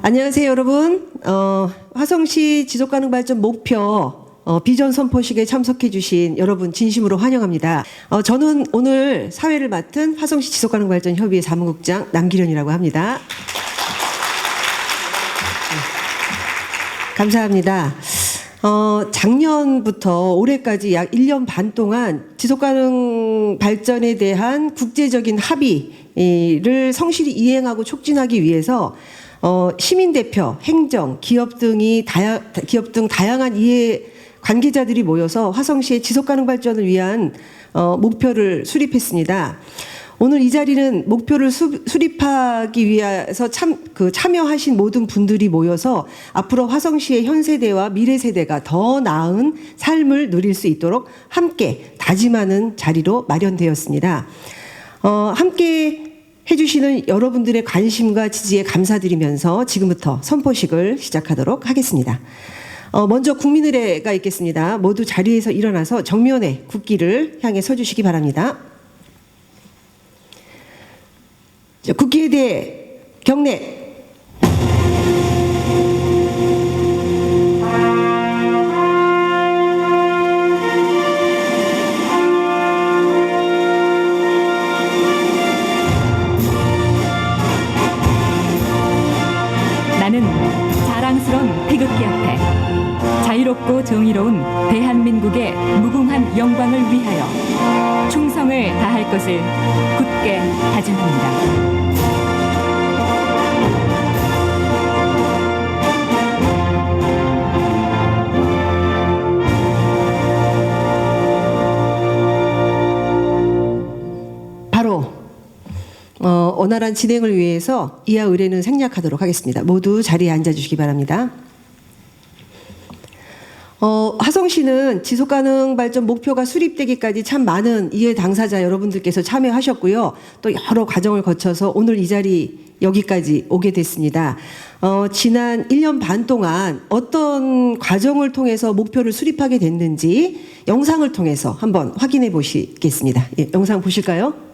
안녕하세요, 여러분. 화성시 지속가능 발전 목표 비전 선포식에 참석해 주신 여러분 진심으로 환영합니다. 저는 오늘 사회를 맡은 화성시 지속가능 발전 협의회 사무국장 남기련이라고 합니다. 감사합니다. 작년부터 올해까지 약 1년 반 동안 지속가능 발전에 대한 국제적인 합의를 성실히 이행하고 촉진하기 위해서 시민대표, 행정, 기업 등 다양한 이해 관계자들이 모여서 화성시의 지속가능 발전을 위한 목표를 수립했습니다. 오늘 이 자리는 목표를 수립하기 위해서 참여하신 모든 분들이 모여서 앞으로 화성시의 현 세대와 미래 세대가 더 나은 삶을 누릴 수 있도록 함께 다짐하는 자리로 마련되었습니다. 함께 해주시는 여러분들의 관심과 지지에 감사드리면서 지금부터 선포식을 시작하도록 하겠습니다. 먼저 국민의례가 있겠습니다. 모두 자리에서 일어나서 정면에 국기를 향해 서주시기 바랍니다. 국기에 대해 경례. 나는 자랑스러운 태극기 앞에 자유롭고 정의로운 대한민국의 무궁한 영광을 위하여 충성을 다할 것을 굳게 다짐합니다. 바로 원활한 진행을 위해서 이하 의례는 생략하도록 하겠습니다. 모두 자리에 앉아주시기 바랍니다. 화성시는 지속가능 발전 목표가 수립되기까지 참 많은 이해 당사자 여러분들께서 참여하셨고요. 또 여러 과정을 거쳐서 오늘 이 자리 여기까지 오게 됐습니다. 지난 1년 반 동안 어떤 과정을 통해서 목표를 수립하게 됐는지 영상을 통해서 한번 확인해 보시겠습니다. 예, 영상 보실까요?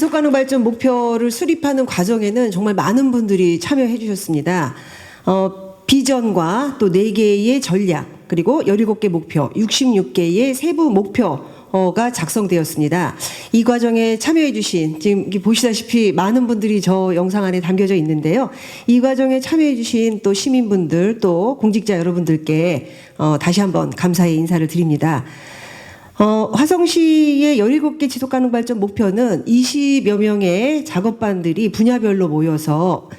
지속가능 발전 목표를 수립하는 과정에는 정말 많은 분들이 참여해 주셨습니다. 비전과 또 4개의 전략, 그리고 17개 목표, 66개의 세부 목표가 작성되었습니다. 이 과정에 참여해 주신, 지금 보시다시피 많은 분들이 저 영상 안에 담겨져 있는데요. 이 과정에 참여해 주신 또 시민분들, 또 공직자 여러분들께 다시 한번 감사의 인사를 드립니다. 화성시의 17개 지속가능 발전 목표는 20여 명의 작업반들이 분야별로 모여서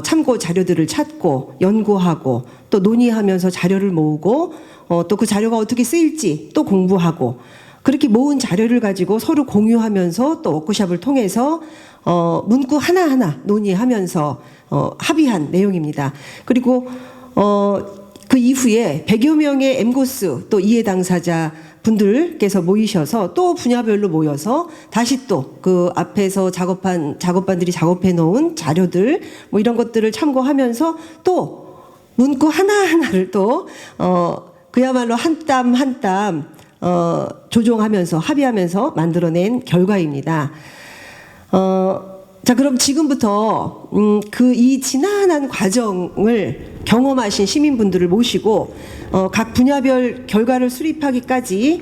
참고 자료들을 찾고 연구하고 또 논의하면서 자료를 모으고 또 그 자료가 어떻게 쓰일지 또 공부하고, 그렇게 모은 자료를 가지고 서로 공유하면서 또 워크숍을 통해서 문구 하나하나 논의하면서 합의한 내용입니다. 그리고 그 이후에 100여 명의 엠고스 또 이해 당사자 분들께서 모이셔서 또 분야별로 모여서 다시 또 그 앞에서 작업반들이 작업해 놓은 자료들 뭐 이런 것들을 참고하면서 또 문구 하나하나를 또 그야말로 한 땀 한 땀 조정하면서 합의하면서 만들어낸 결과입니다. 자, 그럼 지금부터 그 이 지난한 과정을 경험하신 시민분들을 모시고 각 분야별 결과를 수립하기까지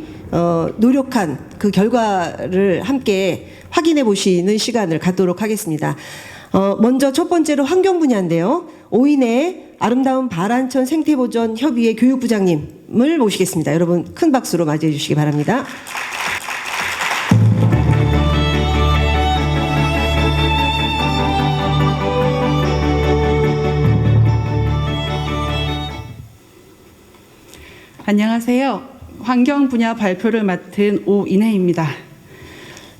노력한 그 결과를 함께 확인해 보시는 시간을 갖도록 하겠습니다. 먼저 첫 번째로 환경 분야인데요. 오인의 아름다운 바란천 생태보전 협의회 교육부장님을 모시겠습니다. 여러분 큰 박수로 맞이해 주시기 바랍니다. 안녕하세요. 환경 분야 발표를 맡은 오인혜입니다.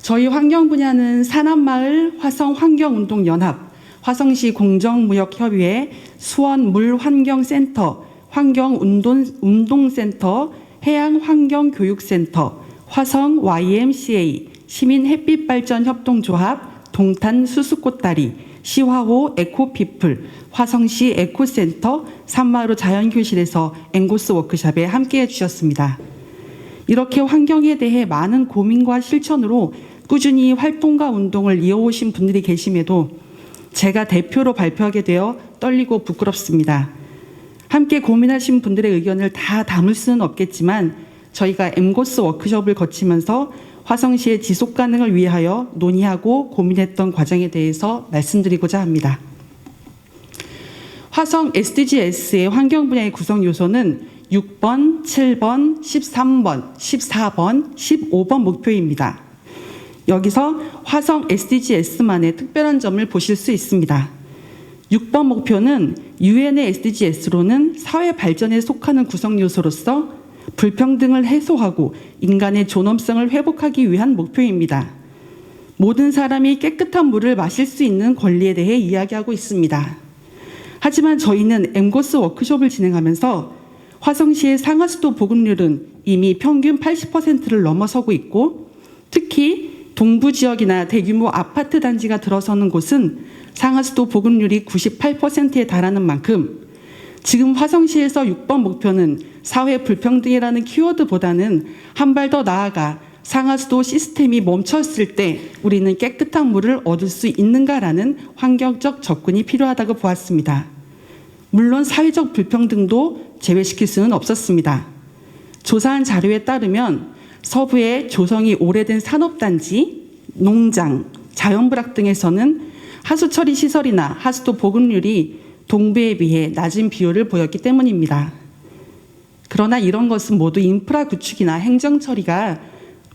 저희 환경 분야는 산안마을 화성환경운동연합, 화성시 공정무역협의회, 수원물환경센터, 환경운동센터, 해양환경교육센터, 화성 YMCA, 시민햇빛발전협동조합, 동탄수수꽃다리, 시화호 에코피플, 화성시 에코센터, 산마루 자연교실에서 앵고스 워크숍에 함께해 주셨습니다. 이렇게 환경에 대해 많은 고민과 실천으로 꾸준히 활동과 운동을 이어오신 분들이 계심에도 제가 대표로 발표하게 되어 떨리고 부끄럽습니다. 함께 고민하신 분들의 의견을 다 담을 수는 없겠지만 저희가 앵고스 워크숍을 거치면서 화성시의 지속가능을 위하여 논의하고 고민했던 과정에 대해서 말씀드리고자 합니다. 화성 SDGs의 환경 분야의 구성 요소는 6번, 7번, 13번, 14번, 15번 목표입니다. 여기서 화성 SDGs만의 특별한 점을 보실 수 있습니다. 6번 목표는 UN의 SDGs로는 사회 발전에 속하는 구성 요소로서 불평등을 해소하고 인간의 존엄성을 회복하기 위한 목표입니다. 모든 사람이 깨끗한 물을 마실 수 있는 권리에 대해 이야기하고 있습니다. 하지만 저희는 앵고스 워크숍을 진행하면서 화성시의 상하수도 보급률은 이미 평균 80%를 넘어서고 있고, 특히 동부 지역이나 대규모 아파트 단지가 들어서는 곳은 상하수도 보급률이 98%에 달하는 만큼 지금 화성시에서 6번 목표는 사회 불평등이라는 키워드보다는 한 발 더 나아가 상하수도 시스템이 멈췄을 때 우리는 깨끗한 물을 얻을 수 있는가라는 환경적 접근이 필요하다고 보았습니다. 물론 사회적 불평등도 제외시킬 수는 없었습니다. 조사한 자료에 따르면 서부의 조성이 오래된 산업단지, 농장, 자연불악 등에서는 하수 처리 시설이나 하수도 보급률이 동부에 비해 낮은 비율을 보였기 때문입니다. 그러나 이런 것은 모두 인프라 구축이나 행정 처리가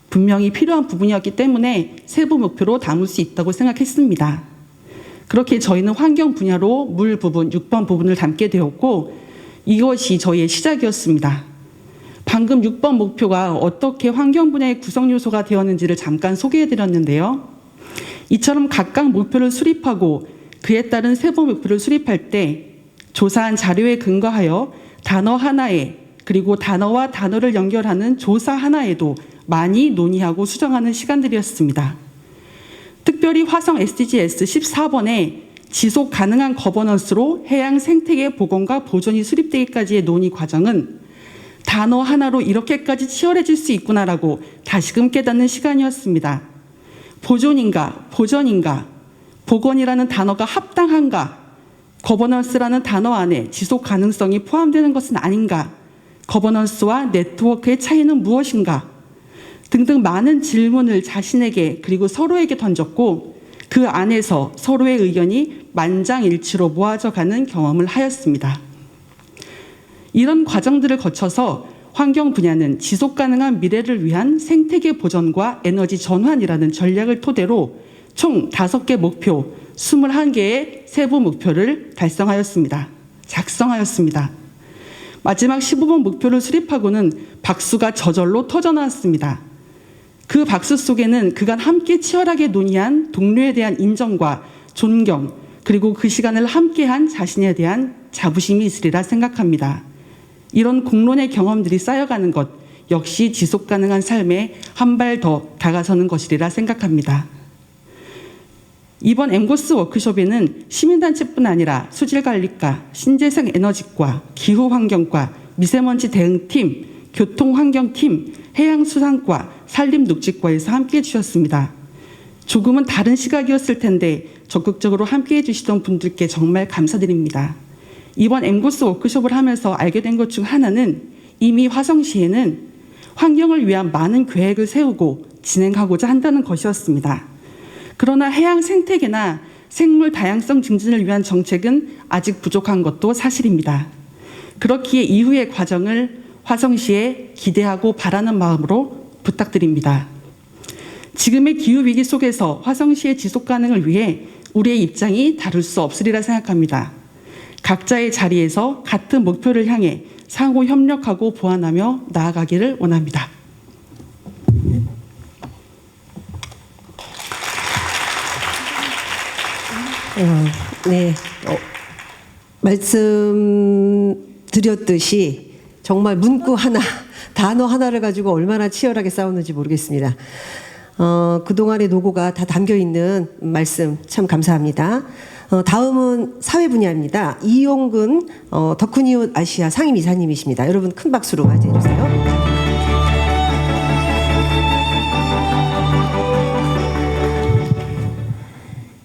분명히 필요한 부분이었기 때문에 세부 목표로 담을 수 있다고 생각했습니다. 그렇게 저희는 환경 분야로 물 부분, 6번 부분을 담게 되었고 이것이 저희의 시작이었습니다. 방금 6번 목표가 어떻게 환경 분야의 구성 요소가 되었는지를 잠깐 소개해드렸는데요. 이처럼 각각 목표를 수립하고 그에 따른 세부 목표를 수립할 때 조사한 자료에 근거하여 단어 하나에 그리고 단어와 단어를 연결하는 조사 하나에도 많이 논의하고 수정하는 시간들이었습니다. 특별히 화성 SDGs 14번에 지속 가능한 거버넌스로 해양 생태계 복원과 보존이 수립되기까지의 논의 과정은 단어 하나로 이렇게까지 치열해질 수 있구나라고 다시금 깨닫는 시간이었습니다. 보존인가, 보전인가, 복원이라는 단어가 합당한가, 거버넌스라는 단어 안에 지속 가능성이 포함되는 것은 아닌가, 거버넌스와 네트워크의 차이는 무엇인가 등등 많은 질문을 자신에게 그리고 서로에게 던졌고 그 안에서 서로의 의견이 만장일치로 모아져 가는 경험을 하였습니다. 이런 과정들을 거쳐서 환경 분야는 지속 가능한 미래를 위한 생태계 보전과 에너지 전환이라는 전략을 토대로 총 5개 목표, 21개의 세부 목표를 작성하였습니다. 마지막 15번 목표를 수립하고는 박수가 저절로 터져나왔습니다. 그 박수 속에는 그간 함께 치열하게 논의한 동료에 대한 인정과 존경, 그리고 그 시간을 함께한 자신에 대한 자부심이 있으리라 생각합니다. 이런 공론의 경험들이 쌓여가는 것 역시 지속가능한 삶에 한 발 더 다가서는 것이리라 생각합니다. 이번 엠고스 워크숍에는 시민단체뿐 아니라 수질관리과, 신재생 에너지과, 기후환경과, 미세먼지 대응팀, 교통환경팀, 해양수산과, 산림녹지과에서 함께해 주셨습니다. 조금은 다른 시각이었을 텐데 적극적으로 함께해 주시던 분들께 정말 감사드립니다. 이번 엠고스 워크숍을 하면서 알게 된 것 중 하나는 이미 화성시에는 환경을 위한 많은 계획을 세우고 진행하고자 한다는 것이었습니다. 그러나 해양 생태계나 생물 다양성 증진을 위한 정책은 아직 부족한 것도 사실입니다. 그렇기에 이후의 과정을 화성시에 기대하고 바라는 마음으로 부탁드립니다. 지금의 기후위기 속에서 화성시의 지속가능을 위해 우리의 입장이 다를 수 없으리라 생각합니다. 각자의 자리에서 같은 목표를 향해 상호 협력하고 보완하며 나아가기를 원합니다. 네, 말씀드렸듯이 정말 문구 하나, 단어 하나를 가지고 얼마나 치열하게 싸웠는지 모르겠습니다. 그동안의 노고가 다 담겨있는 말씀 참 감사합니다. 다음은 사회 분야입니다. 이용근 더크니웃 아시아 상임이사님이십니다. 여러분 큰 박수로 맞이해 주세요.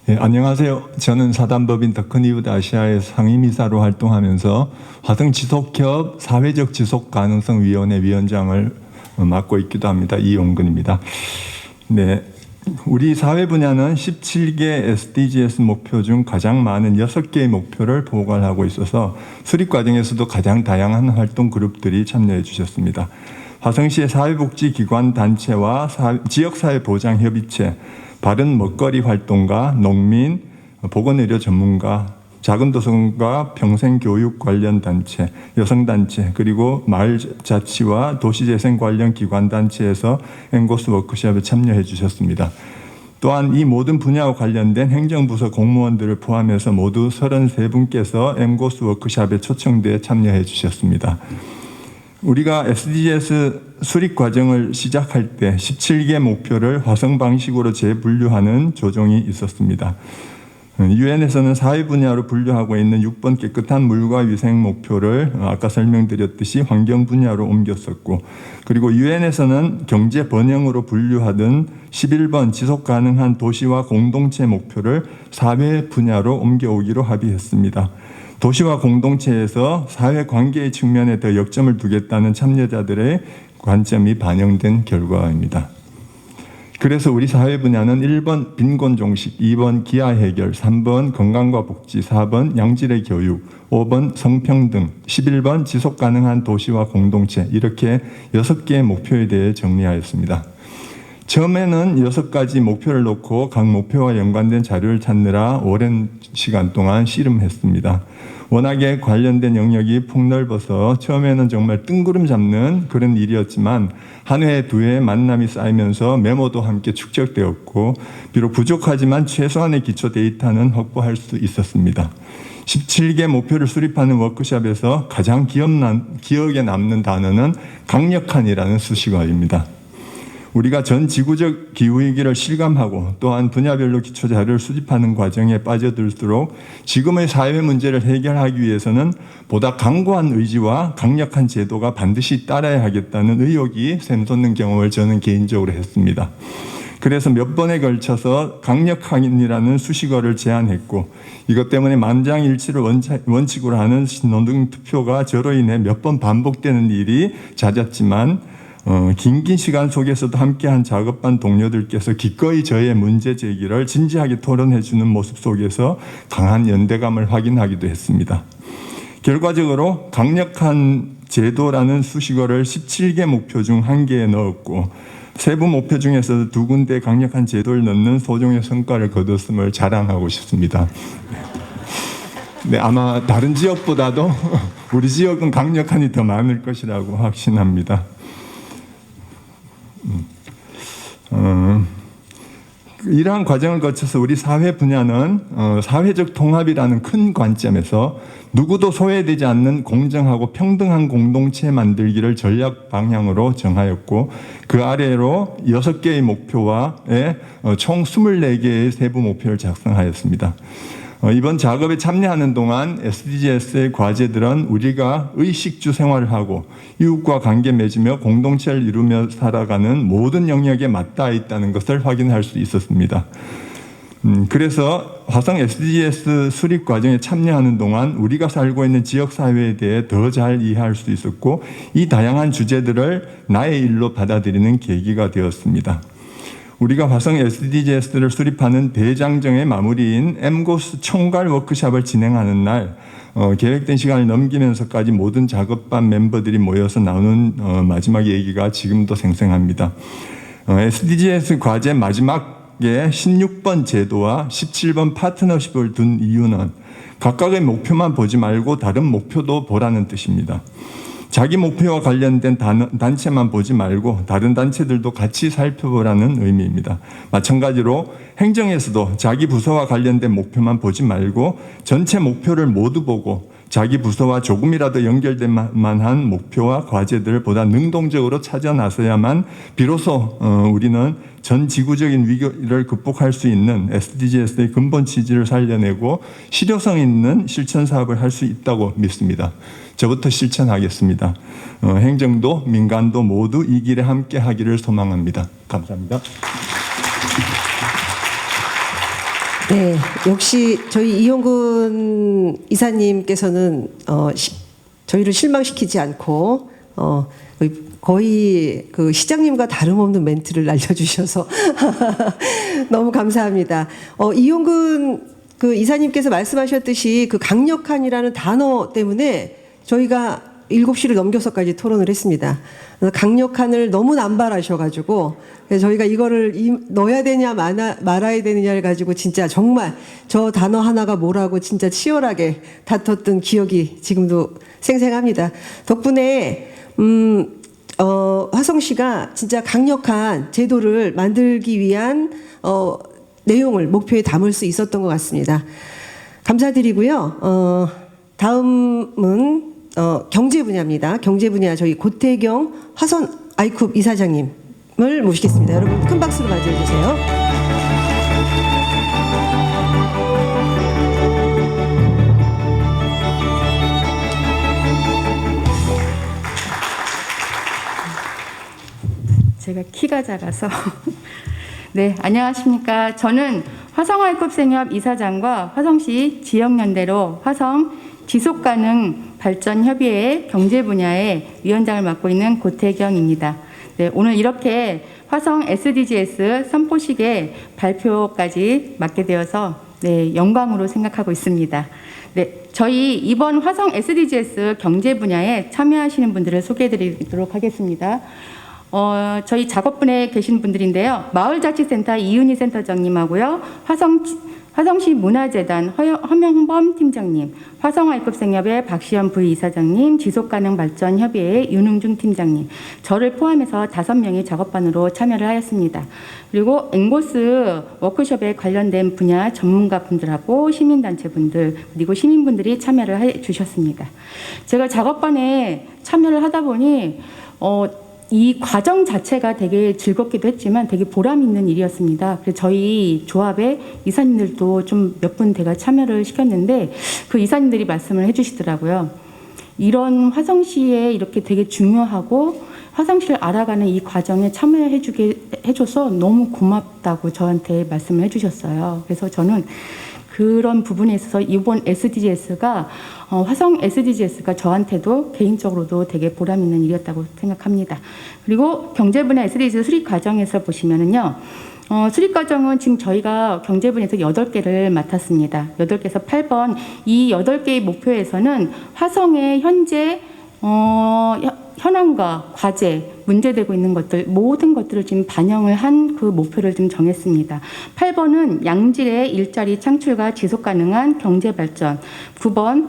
네, 안녕하세요. 저는 사단법인 더크니웃 아시아의 상임이사로 활동하면서 화성지속협 사회적 지속가능성위원회 위원장을 맡고 있기도 합니다. 이용근입니다. 네, 우리 사회 분야는 17개 SDGs 목표 중 가장 많은 6개의 목표를 포괄하고 있어서 수립 과정에서도 가장 다양한 활동 그룹들이 참여해 주셨습니다. 화성시의 사회복지기관 단체와 지역사회보장협의체, 바른 먹거리 활동가, 농민, 보건의료 전문가, 작은도서관과 평생교육 관련 단체, 여성단체, 그리고 마을자치와 도시재생 관련 기관단체에서 엠고스 워크숍에 참여해 주셨습니다. 또한 이 모든 분야와 관련된 행정부서 공무원들을 포함해서 모두 33분께서 엠고스 워크숍에 초청돼 참여해 주셨습니다. 우리가 SDGs 수립 과정을 시작할 때 17개 목표를 화성 방식으로 재분류하는 조정이 있었습니다. 유엔에서는 사회 분야로 분류하고 있는 6번 깨끗한 물과 위생 목표를 아까 설명드렸듯이 환경 분야로 옮겼었고, 그리고 유엔에서는 경제 번영으로 분류하던 11번 지속 가능한 도시와 공동체 목표를 사회 분야로 옮겨오기로 합의했습니다. 도시와 공동체에서 사회 관계의 측면에 더 역점을 두겠다는 참여자들의 관점이 반영된 결과입니다. 그래서 우리 사회 분야는 1번 빈곤 종식, 2번 기아 해결, 3번 건강과 복지, 4번 양질의 교육, 5번 성평등, 11번 지속 가능한 도시와 공동체, 이렇게 6개의 목표에 대해 정리하였습니다. 처음에는 6가지 목표를 놓고 각 목표와 연관된 자료를 찾느라 오랜 시간 동안 씨름했습니다. 워낙에 관련된 영역이 폭넓어서 처음에는 정말 뜬구름 잡는 그런 일이었지만 한 회, 두 회의 만남이 쌓이면서 메모도 함께 축적되었고, 비록 부족하지만 최소한의 기초 데이터는 확보할 수 있었습니다. 17개 목표를 수립하는 워크숍에서 가장 기억에 남는 단어는 강력한이라는 수식어입니다. 우리가 전 지구적 기후위기를 실감하고 또한 분야별로 기초자료를 수집하는 과정에 빠져들수록 지금의 사회 문제를 해결하기 위해서는 보다 강고한 의지와 강력한 제도가 반드시 따라야 하겠다는 의욕이 샘솟는 경험을 저는 개인적으로 했습니다. 그래서 몇 번에 걸쳐서 강력항이라는 수식어를 제안했고 이것 때문에 만장일치를 원칙으로 하는 신노등 투표가 저로 인해 몇 번 반복되는 일이 잦았지만 긴 시간 속에서도 함께한 작업반 동료들께서 기꺼이 저의 문제 제기를 진지하게 토론해 주는 모습 속에서 강한 연대감을 확인하기도 했습니다. 결과적으로 강력한 제도라는 수식어를 17개 목표 중 1개에 넣었고 세부 목표 중에서 2군데 강력한 제도를 넣는 소정의 성과를 거뒀음을 자랑하고 싶습니다. 네, 아마 다른 지역보다도 우리 지역은 강력한이 더 많을 것이라고 확신합니다. 이러한 과정을 거쳐서 우리 사회 분야는 사회적 통합이라는 큰 관점에서 누구도 소외되지 않는 공정하고 평등한 공동체 만들기를 전략 방향으로 정하였고 그 아래로 6개의 목표와 총 24개의 세부 목표를 작성하였습니다. 이번 작업에 참여하는 동안 SDGs의 과제들은 우리가 의식주 생활을 하고 이웃과 관계 맺으며 공동체를 이루며 살아가는 모든 영역에 맞닿아 있다는 것을 확인할 수 있었습니다. 그래서 화성 SDGs 수립 과정에 참여하는 동안 우리가 살고 있는 지역사회에 대해 더 잘 이해할 수 있었고 이 다양한 주제들을 나의 일로 받아들이는 계기가 되었습니다. 우리가 화성 SDGs를 수립하는 대장정의 마무리인 MGOS 총괄 워크숍을 진행하는 날 계획된 시간을 넘기면서까지 모든 작업반 멤버들이 모여서 나누는 마지막 얘기가 지금도 생생합니다. SDGs 과제 마지막에 16번 제도와 17번 파트너십을 둔 이유는 각각의 목표만 보지 말고 다른 목표도 보라는 뜻입니다. 자기 목표와 관련된 단체만 보지 말고 다른 단체들도 같이 살펴보라는 의미입니다. 마찬가지로 행정에서도 자기 부서와 관련된 목표만 보지 말고 전체 목표를 모두 보고 자기 부서와 조금이라도 연결될 만한 목표와 과제들을 보다 능동적으로 찾아 나서야만 비로소 우리는 전 지구적인 위기를 극복할 수 있는 SDGs의 근본 취지를 살려내고 실효성 있는 실천 사업을 할 수 있다고 믿습니다. 저부터 실천하겠습니다. 행정도 민간도 모두 이 길에 함께 하기를 소망합니다. 감사합니다. 네, 역시 저희 이용근 이사님께서는 저희를 실망시키지 않고 거의 그 시장님과 다름없는 멘트를 날려주셔서 너무 감사합니다. 이용근 그 이사님께서 말씀하셨듯이 그 강력한이라는 단어 때문에 저희가 7시를 넘겨서까지 토론을 했습니다. 강력한을 너무 남발하셔가지고 저희가 이거를 넣어야 되냐 말아야 되느냐를 가지고 진짜 정말 저 단어 하나가 뭐라고 진짜 치열하게 다퉜던 기억이 지금도 생생합니다. 덕분에 화성시가 진짜 강력한 제도를 만들기 위한 내용을 목표에 담을 수 있었던 것 같습니다. 감사드리고요. 다음은 경제 분야입니다. 경제 분야 저희 고태경 화성 아이쿱 이사장님을 모시겠습니다. 여러분 큰 박수로 맞이해주세요. 제가 키가 작아서 네, 안녕하십니까. 저는 화성 아이쿱 생협 이사장과 화성시 지역연대로 화성 지속가능 발전협의회 경제 분야의 위원장을 맡고 있는 고태경입니다. 네, 오늘 이렇게 화성 SDGs 선포식의 발표까지 맡게 되어서 네, 영광으로 생각하고 있습니다. 네, 저희 이번 화성 SDGs 경제 분야에 참여하시는 분들을 소개해 드리도록 하겠습니다. 저희 작업분에 계신 분들인데요. 마을자치센터 이은희 센터장님하고요. 화성시 문화재단 허명범 팀장님, 화성 아이쿱 생협의 박시연 부이사장님, 지속가능발전협의회 윤흥중 팀장님, 저를 포함해서 5명이 작업반으로 참여를 하였습니다. 그리고 앵고스 워크숍에 관련된 분야 전문가분들하고 시민단체분들 그리고 시민분들이 참여를 해 주셨습니다. 제가 작업반에 참여를 하다 보니 이 과정 자체가 되게 즐겁기도 했지만 되게 보람 있는 일이었습니다. 그래서 저희 조합의 이사님들도 좀 몇 분 제가 참여를 시켰는데 그 이사님들이 말씀을 해주시더라고요. 이런 화성시에 이렇게 되게 중요하고 화성시를 알아가는 이 과정에 해줘서 너무 고맙다고 저한테 말씀을 해주셨어요. 그래서 저는 그런 부분에 있어서 이번 SDGs가 화성 SDGs가 저한테도 개인적으로도 되게 보람 있는 일이었다고 생각합니다. 그리고 경제분야 SDGs 수립 과정에서 보시면은요. 수립 과정은 지금 저희가 경제분야에서 8개를 맡았습니다. 8개에서 8번 이 8개의 목표에서는 화성의 현재 현황과 과제, 문제되고 있는 것들 모든 것들을 지금 반영을 한 그 목표를 좀 정했습니다. 8번은 양질의 일자리 창출과 지속 가능한 경제 발전. 9번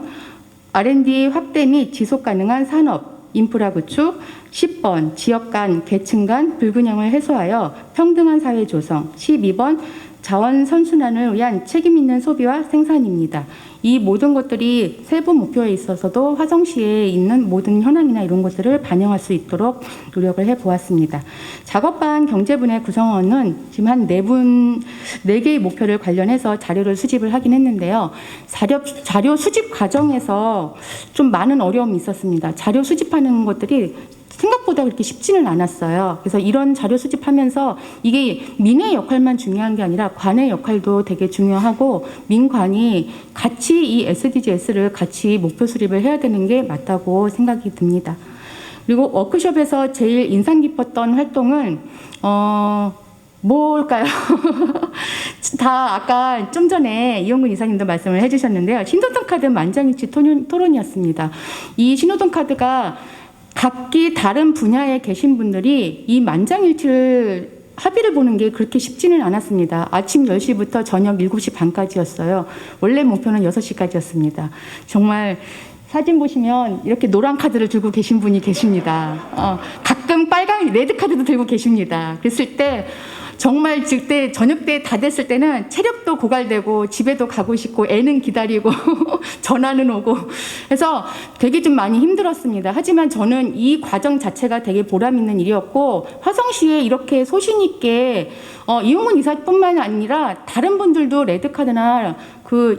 R&D 확대 및 지속 가능한 산업 인프라 구축. 10번 지역 간 계층 간 불균형을 해소하여 평등한 사회 조성. 12번 자원 선순환을 위한 책임 있는 소비와 생산입니다. 이 모든 것들이 세부 목표에 있어서도 화성시에 있는 모든 현황이나 이런 것들을 반영할 수 있도록 노력을 해보았습니다. 작업반 경제분야 구성원은 지금 한 4개의 목표를 관련해서 자료를 수집을 하긴 했는데요. 자료 수집 과정에서 좀 많은 어려움이 있었습니다. 자료 수집하는 것들이 생각보다 그렇게 쉽지는 않았어요. 그래서 이런 자료 수집하면서 이게 민의 역할만 중요한 게 아니라 관의 역할도 되게 중요하고 민관이 같이 이 SDGs를 같이 목표 수립을 해야 되는 게 맞다고 생각이 듭니다. 그리고 워크숍에서 제일 인상 깊었던 활동은 뭘까요? 다 아까 좀 전에 이용근 이사님도 말씀을 해주셨는데요. 신호등 카드 만장일치 토론이었습니다. 이 신호등 카드가 각기 다른 분야에 계신 분들이 이 만장일치를 합의를 보는 게 그렇게 쉽지는 않았습니다. 아침 10시부터 저녁 7시 반까지였어요. 원래 목표는 6시까지였습니다. 정말 사진 보시면 이렇게 노란 카드를 들고 계신 분이 계십니다. 가끔 빨간 레드 카드도 들고 계십니다. 그랬을 때 정말 그때 저녁 때 다 됐을 때는 체력도 고갈되고 집에도 가고 싶고 애는 기다리고 전화는 오고 해서 되게 좀 많이 힘들었습니다. 하지만 저는 이 과정 자체가 되게 보람 있는 일이었고 화성시에 이렇게 소신 있게 이용훈 이사뿐만 아니라 다른 분들도 레드카드나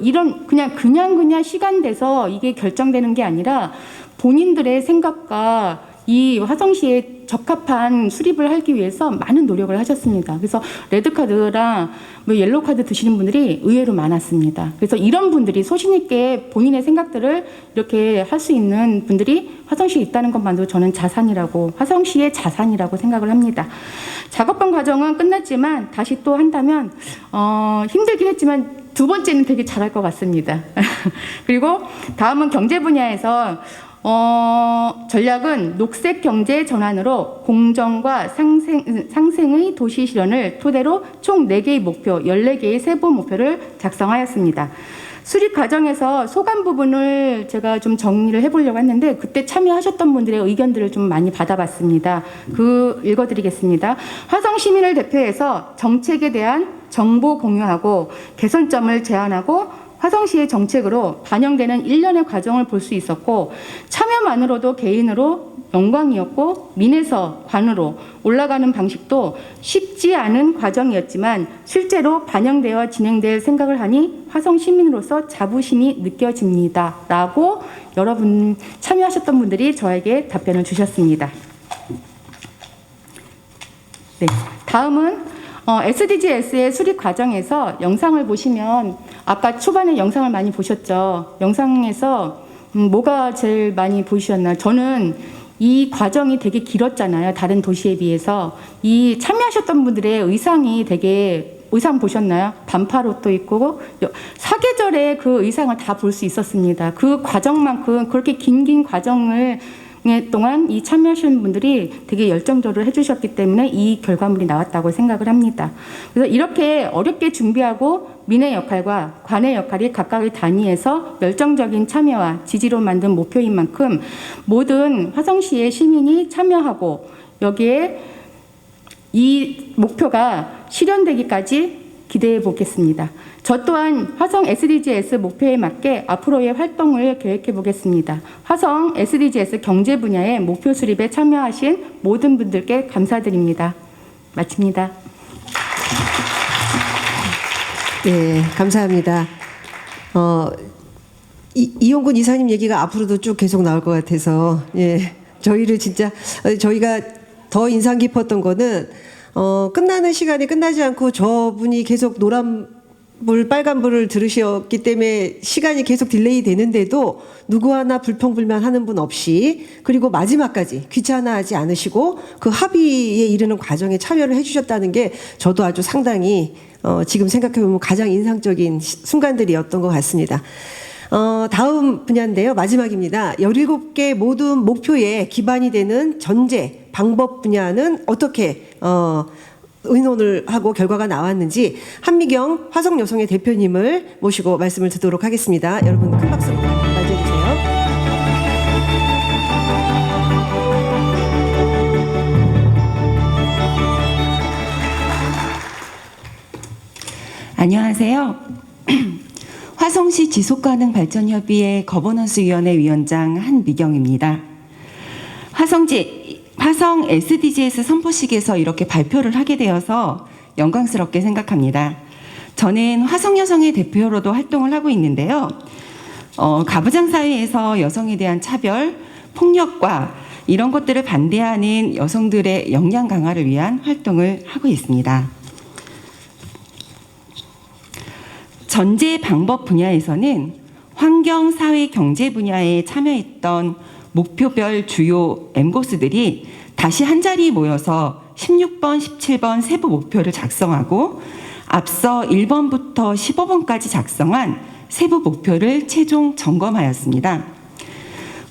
이런 그냥 시간 돼서 이게 결정되는 게 아니라 본인들의 생각과 이 화성시에 적합한 수립을 하기 위해서 많은 노력을 하셨습니다. 그래서 레드카드랑 옐로우카드 드시는 분들이 의외로 많았습니다. 그래서 이런 분들이 소신 있게 본인의 생각들을 이렇게 할 수 있는 분들이 화성시에 있다는 것만도 저는 화성시의 자산이라고 생각을 합니다. 작업반 과정은 끝났지만 다시 또 한다면 힘들긴 했지만 두 번째는 되게 잘할 것 같습니다. 그리고 다음은 경제 분야에서 전략은 녹색 경제 전환으로 공정과 상생의 도시 실현을 토대로 총 4개의 목표, 14개의 세부 목표를 작성하였습니다. 수립 과정에서 소감 부분을 제가 좀 정리를 해보려고 했는데 그때 참여하셨던 분들의 의견들을 좀 많이 받아봤습니다. 읽어드리겠습니다. 화성 시민을 대표해서 정책에 대한 정보 공유하고 개선점을 제안하고 화성시의 정책으로 반영되는 일련의 과정을 볼 수 있었고 참여만으로도 개인으로 영광이었고 민에서 관으로 올라가는 방식도 쉽지 않은 과정이었지만 실제로 반영되어 진행될 생각을 하니 화성 시민으로서 자부심이 느껴집니다. 라고 여러분 참여하셨던 분들이 저에게 답변을 주셨습니다. 네, 다음은 SDGs의 수립 과정에서 영상을 보시면 아까 초반에 영상을 많이 보셨죠. 영상에서 뭐가 제일 많이 보이셨나요? 저는 이 과정이 되게 길었잖아요. 다른 도시에 비해서. 이 참여하셨던 분들의 의상 보셨나요? 반팔 옷도 있고 사계절에 그 의상을 다 볼 수 있었습니다. 그 과정만큼 그렇게 긴 과정을 동안 이 참여하시는 분들이 되게 열정적으로 해주셨기 때문에 이 결과물이 나왔다고 생각을 합니다. 그래서 이렇게 어렵게 준비하고 민의 역할과 관의 역할이 각각의 단위에서 열정적인 참여와 지지로 만든 목표인 만큼 모든 화성시의 시민이 참여하고 여기에 이 목표가 실현되기까지 기대해 보겠습니다. 저 또한 화성 SDGs 목표에 맞게 앞으로의 활동을 계획해 보겠습니다. 화성 SDGs 경제 분야의 목표 수립에 참여하신 모든 분들께 감사드립니다. 마칩니다. 네, 감사합니다. 이용근 이사님 얘기가 앞으로도 쭉 계속 나올 것 같아서, 예, 저희가 더 인상 깊었던 거는 끝나는 시간이 끝나지 않고 저분이 계속 노란불, 빨간불을 들으셨기 때문에 시간이 계속 딜레이 되는데도 누구 하나 불평불만하는 분 없이 그리고 마지막까지 귀찮아하지 않으시고 그 합의에 이르는 과정에 참여를 해주셨다는 게 저도 아주 상당히 지금 생각해보면 가장 인상적인 순간들이었던 것 같습니다. 다음 분야인데요. 마지막입니다. 17개 모든 목표에 기반이 되는 전제, 방법 분야는 어떻게 의논을 하고 결과가 나왔는지 한미경 화성여성의 대표님을 모시고 말씀을 듣도록 하겠습니다. 여러분 큰 박수로 맞이해주세요. 안녕하세요. 화성시 지속가능발전협의회 거버넌스위원회 위원장 한미경입니다. 화성 SDGs 선포식에서 이렇게 발표를 하게 되어서 영광스럽게 생각합니다. 저는 화성여성의 대표로도 활동을 하고 있는데요. 가부장 사회에서 여성에 대한 차별, 폭력과 이런 것들을 반대하는 여성들의 역량 강화를 위한 활동을 하고 있습니다. 전제 방법 분야에서는 환경, 사회, 경제 분야에 참여했던 목표별 주요 엠고스들이 다시 한자리에 모여서 16번, 17번 세부 목표를 작성하고 앞서 1번부터 15번까지 작성한 세부 목표를 최종 점검하였습니다.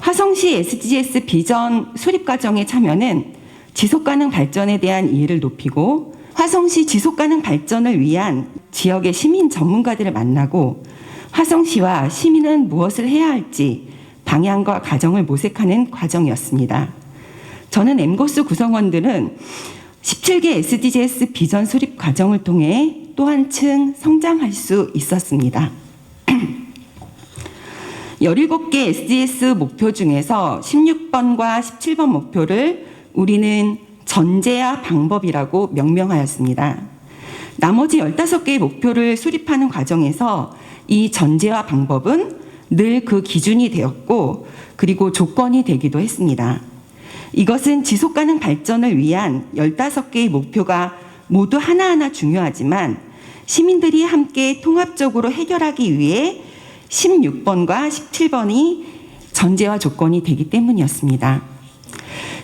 화성시 SDGs 비전 수립 과정의 참여는 지속가능 발전에 대한 이해를 높이고 화성시 지속가능 발전을 위한 지역의 시민 전문가들을 만나고 화성시와 시민은 무엇을 해야 할지 방향과 과정을 모색하는 과정이었습니다. 저는 엠고스 구성원들은 17개 SDGs 비전 수립 과정을 통해 또 한층 성장할 수 있었습니다. 17개 SDGs 목표 중에서 16번과 17번 목표를 우리는 전제와 방법이라고 명명하였습니다. 나머지 15개의 목표를 수립하는 과정에서 이 전제와 방법은 늘 그 기준이 되었고 그리고 조건이 되기도 했습니다. 이것은 지속가능 발전을 위한 15개의 목표가 모두 하나하나 중요하지만 시민들이 함께 통합적으로 해결하기 위해 16번과 17번이 전제와 조건이 되기 때문이었습니다.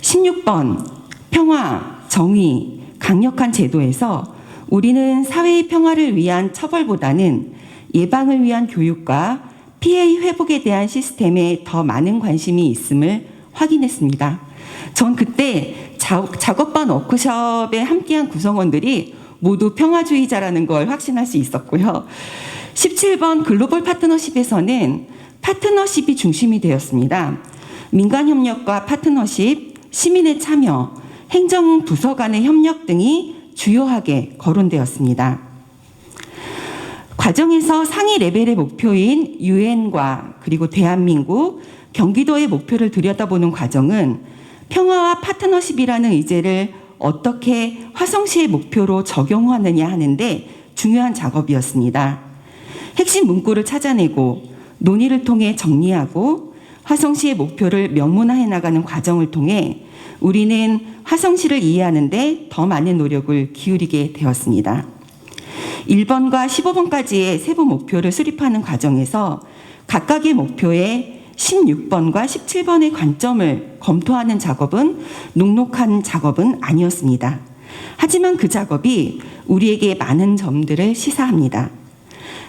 16번 평화, 정의, 강력한 제도에서 우리는 사회의 평화를 위한 처벌보다는 예방을 위한 교육과 피해 회복에 대한 시스템에 더 많은 관심이 있음을 확인했습니다. 전 그때 작업반 워크숍에 함께한 구성원들이 모두 평화주의자라는 걸 확신할 수 있었고요. 17번 글로벌 파트너십에서는 파트너십이 중심이 되었습니다. 민간협력과 파트너십, 시민의 참여, 행정부서 간의 협력 등이 주요하게 거론되었습니다. 과정에서 상위 레벨의 목표인 UN과 그리고 대한민국, 경기도의 목표를 들여다보는 과정은 평화와 파트너십이라는 의제를 어떻게 화성시의 목표로 적용하느냐 하는데 중요한 작업이었습니다. 핵심 문구를 찾아내고 논의를 통해 정리하고 화성시의 목표를 명문화해 나가는 과정을 통해 우리는 화성시를 이해하는 데 더 많은 노력을 기울이게 되었습니다. 1번과 15번까지의 세부 목표를 수립하는 과정에서 각각의 목표에 16번과 17번의 관점을 검토하는 작업은 녹록한 작업은 아니었습니다. 하지만 그 작업이 우리에게 많은 점들을 시사합니다.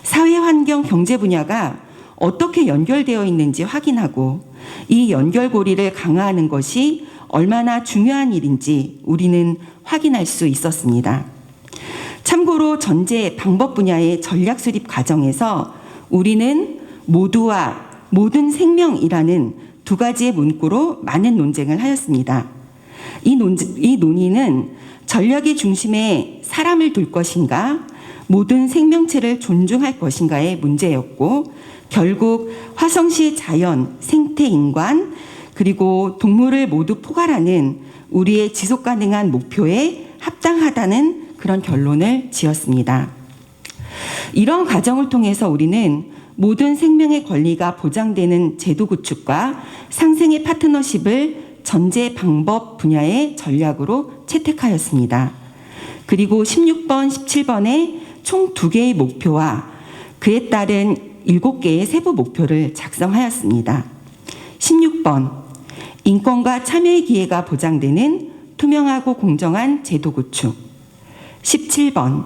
사회, 환경, 경제 분야가 어떻게 연결되어 있는지 확인하고 이 연결고리를 강화하는 것이 얼마나 중요한 일인지 우리는 확인할 수 있었습니다. 참고로 전제 방법 분야의 전략 수립 과정에서 우리는 모두와 모든 생명이라는 두 가지의 문구로 많은 논쟁을 하였습니다. 이 논의는 전략의 중심에 사람을 둘 것인가, 모든 생명체를 존중할 것인가의 문제였고 결국 화성시의 자연, 생태, 인간 그리고 동물을 모두 포괄하는 우리의 지속가능한 목표에 합당하다는 그런 결론을 지었습니다. 이런 과정을 통해서 우리는 모든 생명의 권리가 보장되는 제도 구축과 상생의 파트너십을 전제 방법 분야의 전략으로 채택하였습니다. 그리고 16번, 17번에 총 2개의 목표와 그에 따른 7개의 세부 목표를 작성하였습니다. 16번, 인권과 참여의 기회가 보장되는 투명하고 공정한 제도 구축. 17번,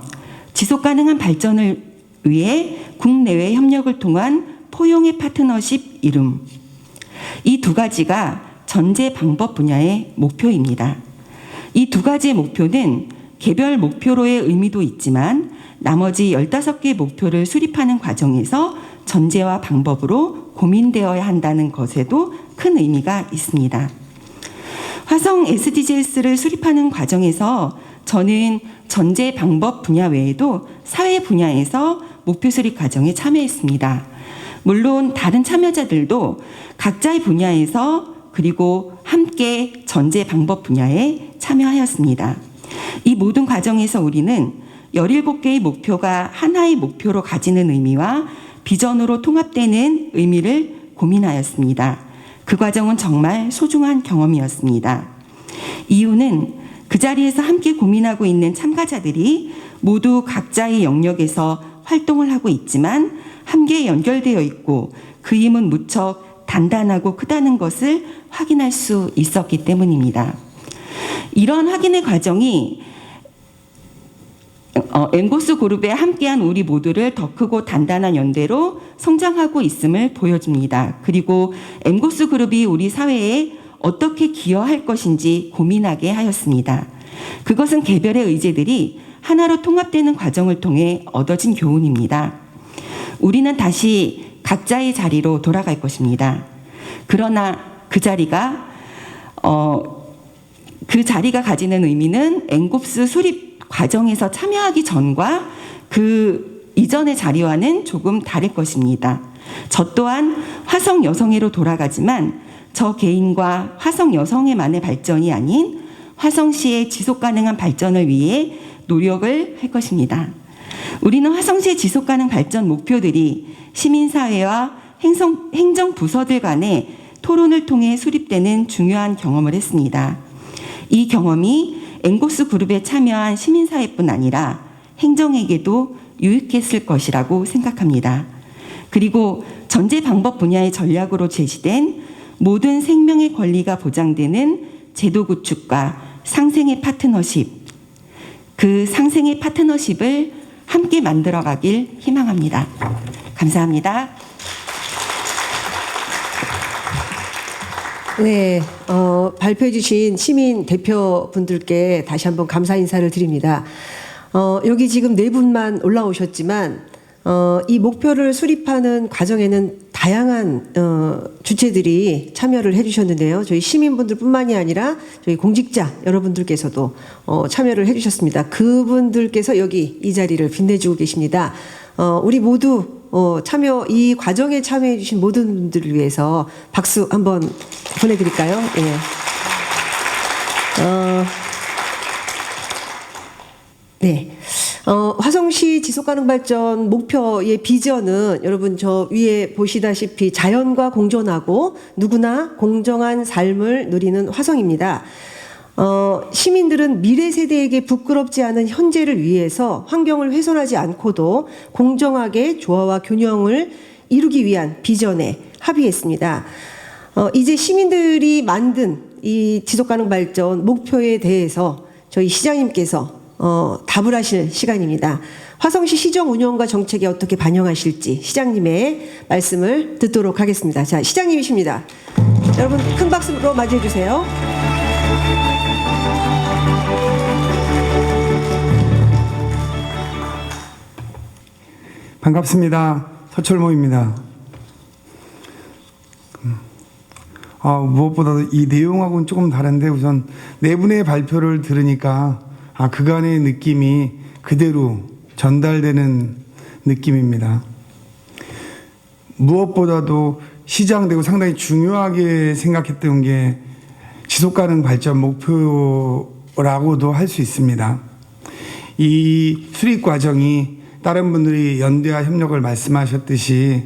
지속가능한 발전을 위해 국내외 협력을 통한 포용의 파트너십 이룸. 이 2가지가 전제 방법 분야의 목표입니다. 이 2가지의 목표는 개별 목표로의 의미도 있지만 나머지 15개의 목표를 수립하는 과정에서 전제와 방법으로 고민되어야 한다는 것에도 큰 의미가 있습니다. 화성 SDGs를 수립하는 과정에서 저는 전제 방법 분야 외에도 사회 분야에서 목표 수립 과정에 참여했습니다. 물론 다른 참여자들도 각자의 분야에서 그리고 함께 전제 방법 분야에 참여하였습니다. 이 모든 과정에서 우리는 17개의 목표가 하나의 목표로 가지는 의미와 비전으로 통합되는 의미를 고민하였습니다. 그 과정은 정말 소중한 경험이었습니다. 이유는 그 자리에서 함께 고민하고 있는 참가자들이 모두 각자의 영역에서 활동을 하고 있지만 함께 연결되어 있고 그 힘은 무척 단단하고 크다는 것을 확인할 수 있었기 때문입니다. 이런 확인의 과정이 엠고스 그룹에 함께한 우리 모두를 더 크고 단단한 연대로 성장하고 있음을 보여줍니다. 그리고 엠고스 그룹이 우리 사회에 어떻게 기여할 것인지 고민하게 하였습니다. 그것은 개별의 의제들이 하나로 통합되는 과정을 통해 얻어진 교훈입니다. 우리는 다시 각자의 자리로 돌아갈 것입니다. 그러나 그 자리가 가지는 의미는 엠고스 수립 과정에서 참여하기 전과 그 이전의 자리와는 조금 다를 것입니다. 저 또한 화성 여성회로 돌아가지만 저 개인과 화성 여성회만의 발전이 아닌 화성시의 지속가능한 발전을 위해 노력을 할 것입니다. 우리는 화성시의 지속가능 발전 목표들이 시민사회와 행정부서들 간의 토론을 통해 수립되는 중요한 경험을 했습니다. 이 경험이 엠고스 그룹에 참여한 시민사회뿐 아니라 행정에게도 유익했을 것이라고 생각합니다. 그리고 전제 방법 분야의 전략으로 제시된 모든 생명의 권리가 보장되는 제도 구축과 상생의 파트너십, 그 상생의 파트너십을 함께 만들어가길 희망합니다. 감사합니다. 네, 발표해 주신 시민 대표분들께 다시 한번 감사 인사를 드립니다. 여기 지금 4분만 올라오셨지만 이 목표를 수립하는 과정에는 다양한 주체들이 참여를 해주셨는데요. 저희 시민분들뿐만이 아니라 저희 공직자 여러분들께서도 참여를 해주셨습니다. 그분들께서 여기 이 자리를 빛내주고 계십니다. 우리 모두 이 과정에 참여해주신 모든 분들을 위해서 박수 한번 보내드릴까요? 예. 네. 화성시 지속가능발전 목표의 비전은 여러분 저 위에 보시다시피 자연과 공존하고 누구나 공정한 삶을 누리는 화성입니다. 시민들은 미래 세대에게 부끄럽지 않은 현재를 위해서 환경을 훼손하지 않고도 공정하게 조화와 균형을 이루기 위한 비전에 합의했습니다. 이제 시민들이 만든 이 지속가능발전 목표에 대해서 저희 시장님께서 답을 하실 시간입니다. 화성시 시정 운영과 정책에 어떻게 반영하실지 시장님의 말씀을 듣도록 하겠습니다. 자, 시장님이십니다. 여러분 큰 박수로 맞이해 주세요. 반갑습니다. 서철모입니다. 무엇보다도 이 내용하고는 조금 다른데 우선 네 분의 발표를 들으니까 그간의 느낌이 그대로 전달되는 느낌입니다. 무엇보다도 시장되고 상당히 중요하게 생각했던 게 지속가능 발전 목표라고도 할 수 있습니다. 이 수립 과정이 다른 분들이 연대와 협력을 말씀하셨듯이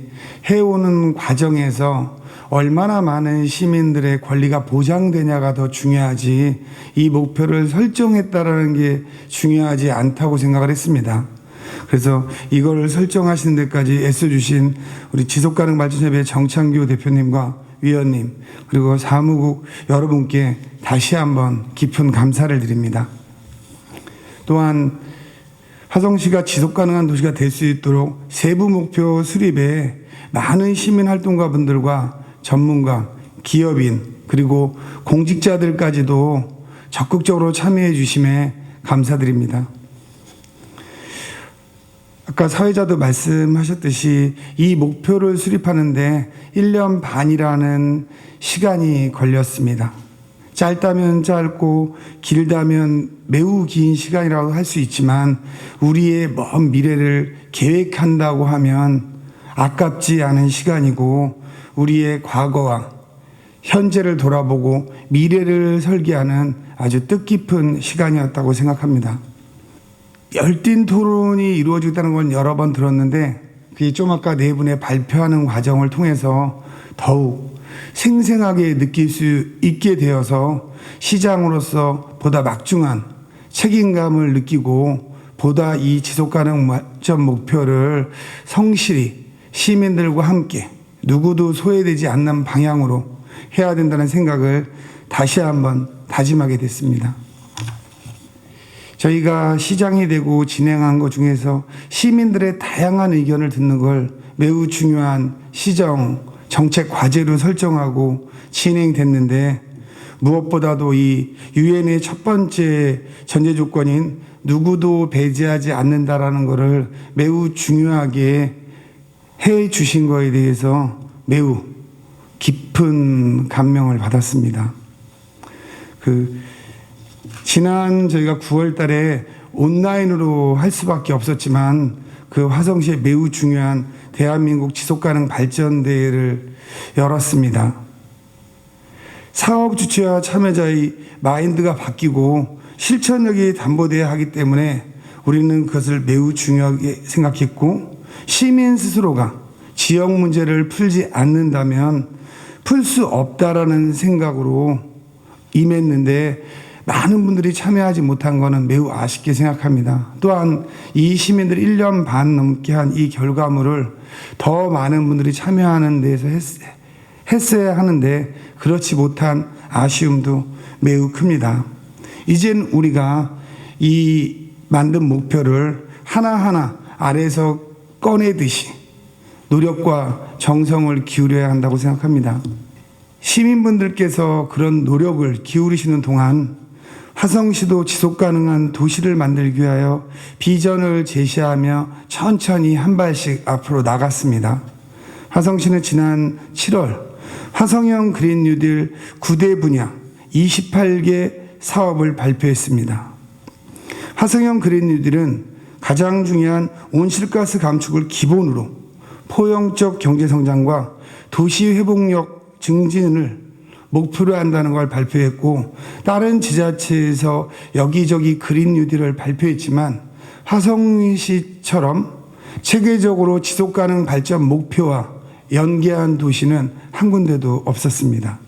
해오는 과정에서 얼마나 많은 시민들의 권리가 보장되냐가 더 중요하지 이 목표를 설정했다라는 게 중요하지 않다고 생각을 했습니다. 그래서 이걸 설정하시는 데까지 애써주신 우리 지속가능발전협의회 정창규 대표님과 위원님 그리고 사무국 여러분께 다시 한번 깊은 감사를 드립니다. 또한 화성시가 지속가능한 도시가 될 수 있도록 세부 목표 수립에 많은 시민활동가분들과 전문가, 기업인 그리고 공직자들까지도 적극적으로 참여해 주심에 감사드립니다. 아까 사회자도 말씀하셨듯이 이 목표를 수립하는데 1년 반이라는 시간이 걸렸습니다. 짧다면 짧고 길다면 매우 긴 시간이라고 할 수 있지만 우리의 먼 미래를 계획한다고 하면 아깝지 않은 시간이고 우리의 과거와 현재를 돌아보고 미래를 설계하는 아주 뜻깊은 시간이었다고 생각합니다. 열띤 토론이 이루어지겠다는 건 여러 번 들었는데 그게 좀 아까 네 분의 발표하는 과정을 통해서 더욱 생생하게 느낄 수 있게 되어서 시장으로서 보다 막중한 책임감을 느끼고 보다 이 지속가능 발전 목표를 성실히 시민들과 함께 누구도 소외되지 않는 방향으로 해야 된다는 생각을 다시 한번 다짐하게 됐습니다. 저희가 시장이 되고 진행한 것 중에서 시민들의 다양한 의견을 듣는 걸 매우 중요한 시정 정책 과제로 설정하고 진행됐는데 무엇보다도 이 유엔의 첫 번째 전제 조건인 누구도 배제하지 않는다라는 것을 매우 중요하게 해 주신 거에 대해서 매우 깊은 감명을 받았습니다. 지난 저희가 9월 달에 온라인으로 할 수밖에 없었지만 그 화성시에 매우 중요한 대한민국 지속가능 발전대회를 열었습니다. 사업 주체와 참여자의 마인드가 바뀌고 실천력이 담보돼야 하기 때문에 우리는 그것을 매우 중요하게 생각했고 시민 스스로가 지역 문제를 풀지 않는다면 풀 수 없다라는 생각으로 임했는데 많은 분들이 참여하지 못한 것은 매우 아쉽게 생각합니다. 또한 이 시민들이 1년 반 넘게 한 이 결과물을 더 많은 분들이 참여하는 데서 했어야 하는데 그렇지 못한 아쉬움도 매우 큽니다. 이젠 우리가 이 만든 목표를 하나하나 아래에서 꺼내듯이 노력과 정성을 기울여야 한다고 생각합니다. 시민분들께서 그런 노력을 기울이시는 동안 화성시도 지속가능한 도시를 만들기 위하여 비전을 제시하며 천천히 한 발씩 앞으로 나갔습니다. 화성시는 지난 7월 화성형 그린 뉴딜 9대 분야 28개 사업을 발표했습니다. 화성형 그린 뉴딜은 가장 중요한 온실가스 감축을 기본으로 포용적 경제성장과 도시 회복력 증진을 목표로 한다는 걸 발표했고 다른 지자체에서 여기저기 그린 뉴딜을 발표했지만 화성시처럼 체계적으로 지속가능 발전 목표와 연계한 도시는 한 군데도 없었습니다.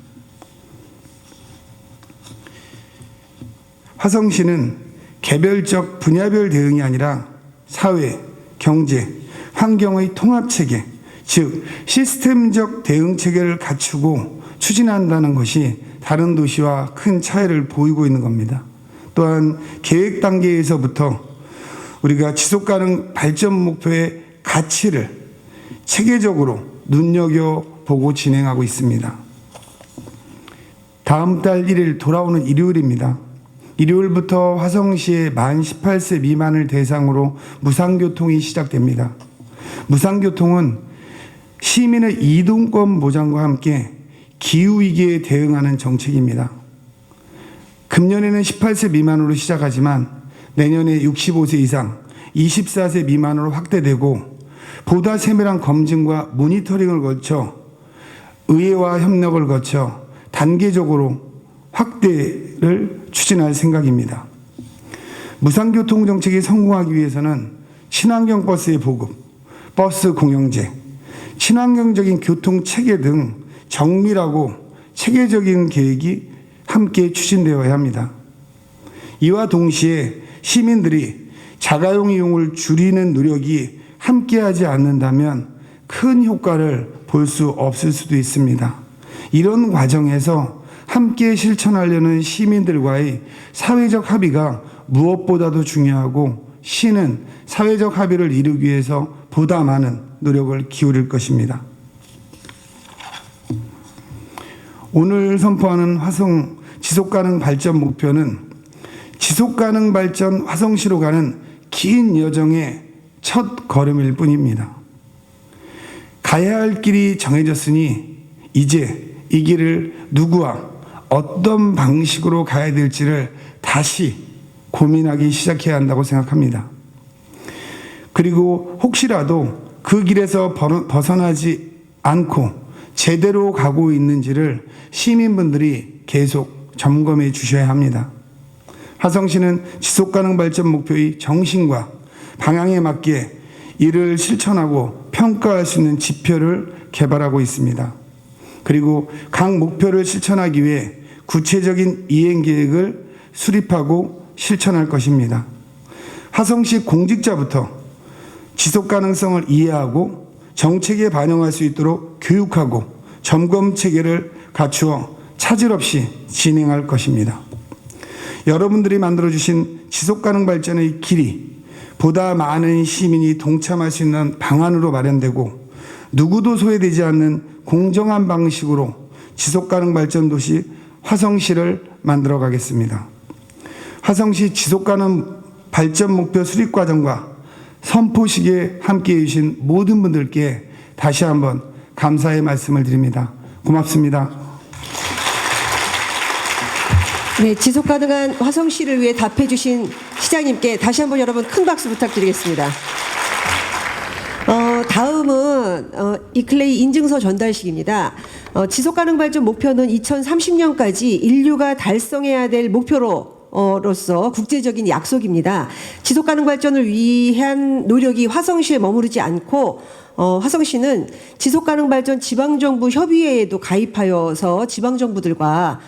화성시는 개별적 분야별 대응이 아니라 사회, 경제, 환경의 통합체계, 즉 시스템적 대응체계를 갖추고 추진한다는 것이 다른 도시와 큰 차이를 보이고 있는 겁니다. 또한 계획 단계에서부터 우리가 지속가능 발전 목표의 가치를 체계적으로 눈여겨보고 진행하고 있습니다. 다음 달 1일 돌아오는 일요일입니다. 일요일부터 화성시의 만 18세 미만을 대상으로 무상교통이 시작됩니다. 무상교통은 시민의 이동권 보장과 함께 기후위기에 대응하는 정책입니다. 금년에는 18세 미만으로 시작하지만 내년에 65세 이상, 24세 미만으로 확대되고 보다 세밀한 검증과 모니터링을 거쳐 의회와 협력을 거쳐 단계적으로 확대를 추진할 생각입니다. 무상교통 정책이 성공하기 위해서는 친환경 버스의 보급, 버스 공영제, 친환경적인 교통 체계 등 정밀하고 체계적인 계획이 함께 추진되어야 합니다. 이와 동시에 시민들이 자가용 이용을 줄이는 노력이 함께하지 않는다면 큰 효과를 볼 수 없을 수도 있습니다. 이런 과정에서 함께 실천하려는 시민들과의 사회적 합의가 무엇보다도 중요하고 시는 사회적 합의를 이루기 위해서 보다 많은 노력을 기울일 것입니다. 오늘 선포하는 화성 지속가능 발전 목표는 지속가능 발전 화성시로 가는 긴 여정의 첫 걸음일 뿐입니다. 가야 할 길이 정해졌으니 이제 이 길을 누구와 어떤 방식으로 가야 될지를 다시 고민하기 시작해야 한다고 생각합니다. 그리고 혹시라도 그 길에서 벗어나지 않고 제대로 가고 있는지를 시민분들이 계속 점검해 주셔야 합니다. 화성시는 지속가능 발전 목표의 정신과 방향에 맞게 이를 실천하고 평가할 수 있는 지표를 개발하고 있습니다. 그리고 각 목표를 실천하기 위해 구체적인 이행 계획을 수립하고 실천할 것입니다. 화성시 공직자부터 지속 가능성을 이해하고 정책에 반영할 수 있도록 교육하고 점검 체계를 갖추어 차질 없이 진행할 것입니다. 여러분들이 만들어주신 지속가능 발전의 길이 보다 많은 시민이 동참할 수 있는 방안으로 마련되고 누구도 소외되지 않는 공정한 방식으로 지속가능 발전 도시 화성시를 만들어 가겠습니다. 화성시 지속가능 발전 목표 수립 과정과 선포식에 함께해 주신 모든 분들께 다시 한번 감사의 말씀을 드립니다. 고맙습니다. 네, 지속 가능한 화성시를 위해 답해 주신 시장님께 다시 한번 여러분 큰 박수 부탁드리겠습니다. 다음은 이클레이 인증서 전달식입니다. 지속 가능 발전 목표는 2030년까지 인류가 달성해야 될 목표로서 국제적인 약속입니다. 지속 가능 발전을 위한 노력이 화성시에 머무르지 않고 화성시는 지속가능 발전 지방정부 협의회에도 가입하여서 지방정부들과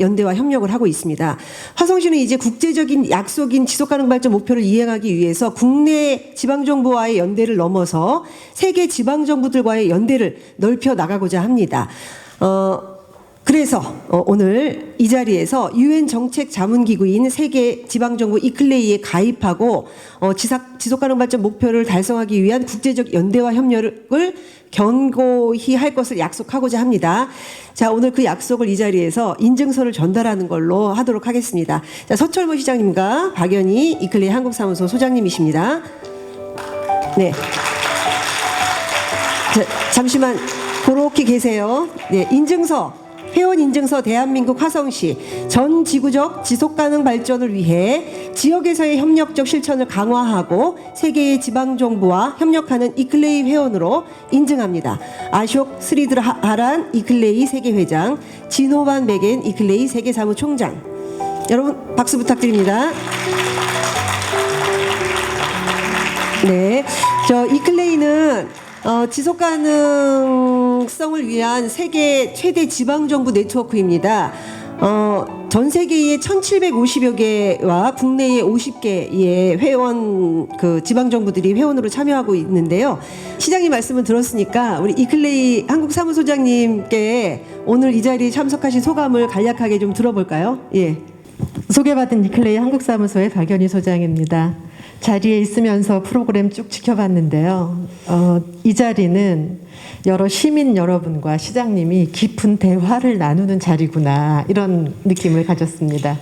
연대와 협력을 하고 있습니다. 화성시는 이제 국제적인 약속인 지속가능 발전 목표를 이행하기 위해서 국내 지방정부와의 연대를 넘어서 세계 지방정부들과의 연대를 넓혀 나가고자 합니다. 그래서 오늘 이 자리에서 유엔 정책 자문기구인 세계 지방정부 이클레이에 가입하고 지속가능 발전 목표를 달성하기 위한 국제적 연대와 협력을 견고히 할 것을 약속하고자 합니다. 자, 오늘 그 약속을 이 자리에서 인증서를 전달하는 걸로 하도록 하겠습니다. 자, 서철모 시장님과 박연희 이클레이 한국사무소 소장님이십니다. 네. 자, 잠시만 그렇게 계세요. 네, 인증서. 회원 인증서 대한민국 화성시 전 지구적 지속가능 발전을 위해 지역에서의 협력적 실천을 강화하고 세계의 지방정부와 협력하는 이클레이 회원으로 인증합니다. 아숍 스리드하란 이클레이 세계회장, 지노반 베겐 이클레이 세계사무총장. 여러분 박수 부탁드립니다. 네, 저 이클레이는 지속 가능성을 위한 세계 최대 지방정부 네트워크입니다. 전 세계의 1,750여 개와 국내의 50개의 회원 지방정부들이 회원으로 참여하고 있는데요. 시장님 말씀을 들었으니까 우리 이클레이 한국사무소장님께 오늘 이 자리에 참석하신 소감을 간략하게 좀 들어볼까요? 예. 소개받은 이클레이 한국사무소의 박연희 소장입니다. 자리에 있으면서 프로그램 쭉 지켜봤는데요. 이 자리는 여러 시민 여러분과 시장님이 깊은 대화를 나누는 자리구나 이런 느낌을 가졌습니다.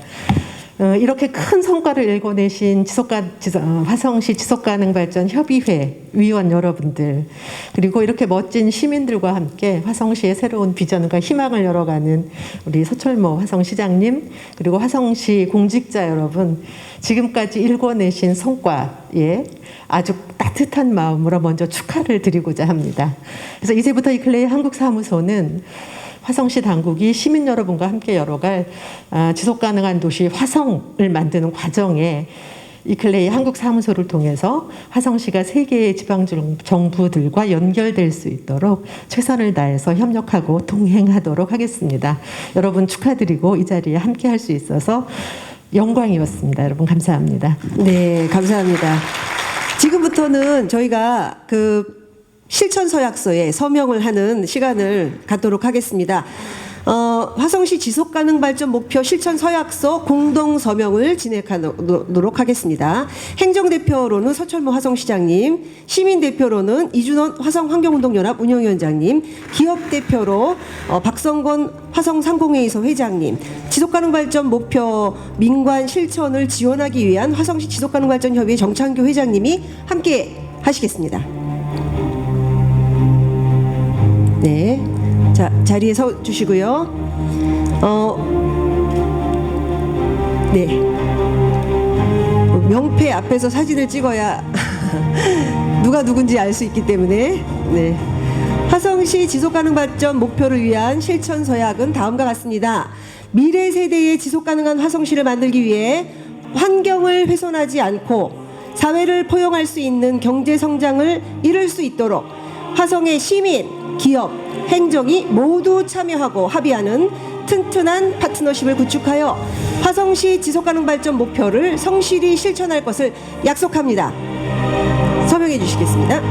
이렇게 큰 성과를 일궈내신 화성시 지속가능발전 협의회 위원 여러분들, 그리고 이렇게 멋진 시민들과 함께 화성시의 새로운 비전과 희망을 열어가는 우리 서철모 화성시장님, 그리고 화성시 공직자 여러분, 지금까지 일궈내신 성과에 아주 따뜻한 마음으로 먼저 축하를 드리고자 합니다. 그래서 이제부터 이클레이 한국사무소는 화성시 당국이 시민 여러분과 함께 열어갈 지속가능한 도시 화성을 만드는 과정에 이클레이 한국 사무소를 통해서 화성시가 세계의 지방 정부들과 연결될 수 있도록 최선을 다해서 협력하고 동행하도록 하겠습니다. 여러분 축하드리고 이 자리에 함께 할 수 있어서 영광이었습니다. 여러분 감사합니다. 네, 감사합니다. 지금부터는 저희가 그 실천서약서에 서명을 하는 시간을 갖도록 하겠습니다. 화성시 지속가능발전 목표 실천서약서 공동서명을 진행하도록 하겠습니다. 행정대표로는 서철모 화성시장님, 시민대표로는 이준원 화성환경운동연합 운영위원장님, 기업대표로 박성권 화성상공회의소 회장님, 지속가능발전 목표 민관 실천을 지원하기 위한 화성시 지속가능발전협의회 정창규 회장님이 함께 하시겠습니다. 네. 자, 자리에 서 주시고요. 네. 명패 앞에서 사진을 찍어야 누가 누군지 알 수 있기 때문에. 네. 화성시 지속가능발전 목표를 위한 실천서약은 다음과 같습니다. 미래 세대의 지속가능한 화성시를 만들기 위해 환경을 훼손하지 않고 사회를 포용할 수 있는 경제성장을 이룰 수 있도록 화성의 시민, 기업, 행정이 모두 참여하고 합의하는 튼튼한 파트너십을 구축하여 화성시 지속가능발전 목표를 성실히 실천할 것을 약속합니다. 서명해 주시겠습니다.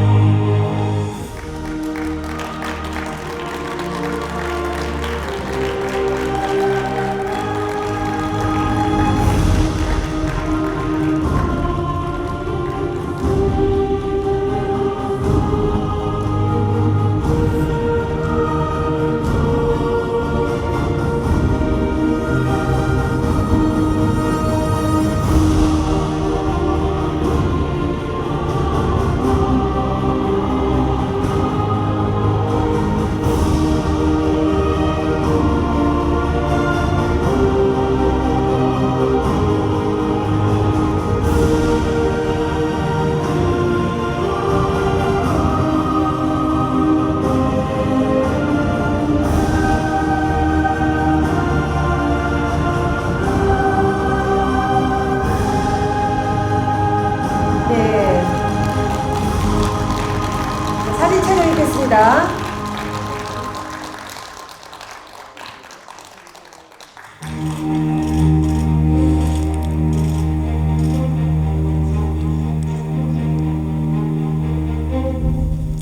사진 촬영하겠습니다.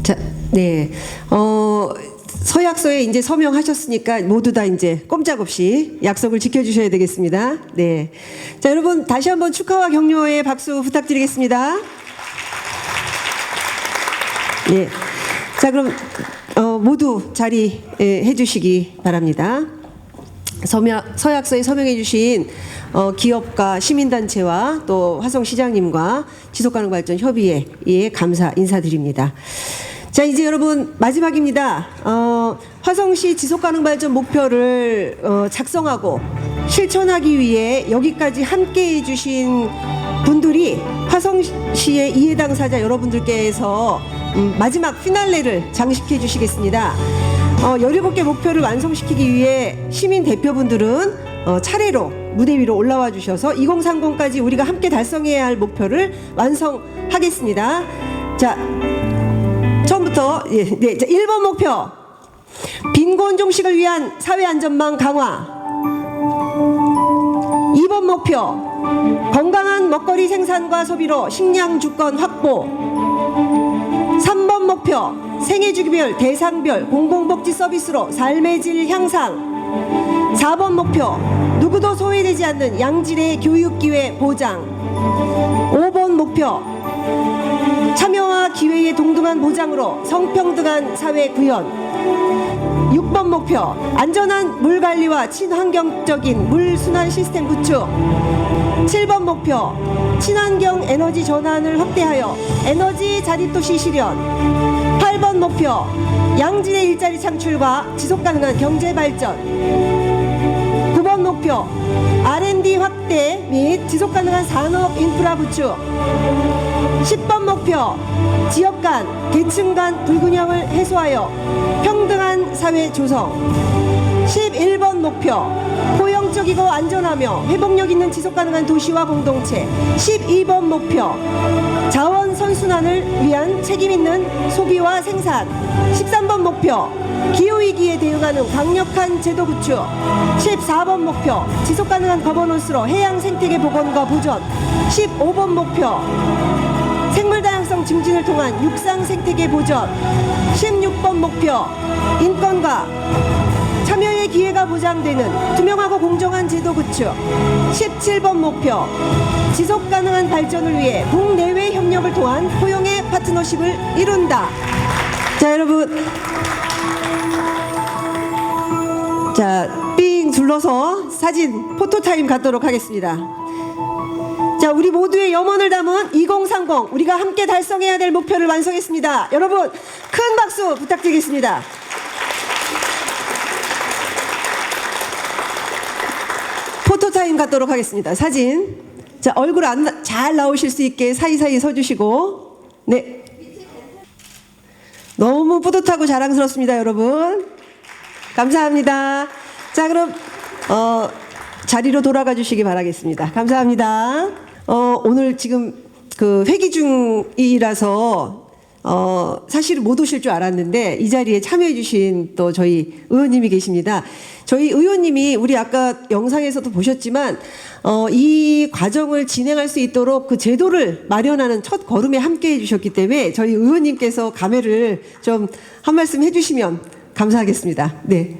자, 네. 서약서에 이제 서명하셨으니까 모두 다 이제 꼼짝없이 약속을 지켜주셔야 되겠습니다. 네. 자, 여러분 다시 한번 축하와 격려의 박수 부탁드리겠습니다. 네. 자, 그럼 모두 자리해 주시기 바랍니다. 서약서에 서명해 주신 기업과 시민단체와 또 화성시장님과 지속가능발전협의회에 감사 인사드립니다. 자, 이제 여러분 마지막입니다. 화성시 지속가능발전 목표를 작성하고 실천하기 위해 여기까지 함께해 주신 분들이 화성시의 이해 당사자 여러분들께서 마지막 피날레를 장식해 주시겠습니다. 17개 목표를 완성시키기 위해 시민 대표분들은 차례로 무대 위로 올라와 주셔서 2030까지 우리가 함께 달성해야 할 목표를 완성하겠습니다. 자, 처음부터 네, 자, 1번 목표 빈곤 종식을 위한 사회안전망 강화. 2번 목표 건강한 먹거리 생산과 소비로 식량 주권 확보. 3번 목표 생애주기별 대상별 공공복지 서비스로 삶의 질 향상. 4번 목표 누구도 소외되지 않는 양질의 교육기회 보장. 5번 목표 참여와 기회의 동등한 보장으로 성평등한 사회 구현. 6번 목표 안전한 물 관리와 친환경적인 물 순환 시스템 구축. 7번 목표 친환경 에너지 전환을 확대하여 에너지 자립도시 실현. 8번 목표 양질의 일자리 창출과 지속가능한 경제 발전. 9번 목표 R&D 확대 및 지속가능한 산업 인프라 구축. 10번 목표 지역 간, 계층 간 불균형을 해소하여 평등한 사회 조성. 11번 목표 포용적이고 안전하며 회복력 있는 지속가능한 도시와 공동체. 12번 목표 자원 선순환을 위한 책임있는 소비와 생산. 13번 목표 기후위기에 대응하는 강력한 제도 구축. 14번 목표 지속가능한 거버넌스로 해양 생태계 복원과 보존. 15번 목표 생물 다양성 증진을 통한 육상 생태계 보전. 16번 목표 인권과 참여의 기회가 보장되는 투명하고 공정한 제도 구축. 17번 목표 지속 가능한 발전을 위해 국내외 협력을 통한 포용의 파트너십을 이룬다. 자, 여러분. 자, 삥 둘러서 사진 포토타임 갖도록 하겠습니다. 자, 우리 모두의 염원을 담은 2030 우리가 함께 달성해야 될 목표를 완성했습니다. 여러분 큰 박수 부탁드리겠습니다. 포토타임 갖도록 하겠습니다. 사진. 자, 얼굴 잘 나오실 수 있게 사이사이 서주시고. 네. 너무 뿌듯하고 자랑스럽습니다, 여러분. 감사합니다. 자, 그럼 자리로 돌아가 주시기 바라겠습니다. 감사합니다. 오늘 지금 그 회기 중이라서 사실 못 오실 줄 알았는데 이 자리에 참여해 주신 또 저희 의원님이 계십니다. 저희 의원님이 우리 아까 영상에서도 보셨지만 이 과정을 진행할 수 있도록 그 제도를 마련하는 첫 걸음에 함께 해주셨기 때문에 저희 의원님께서 감회를 좀 한 말씀 해주시면 감사하겠습니다. 네.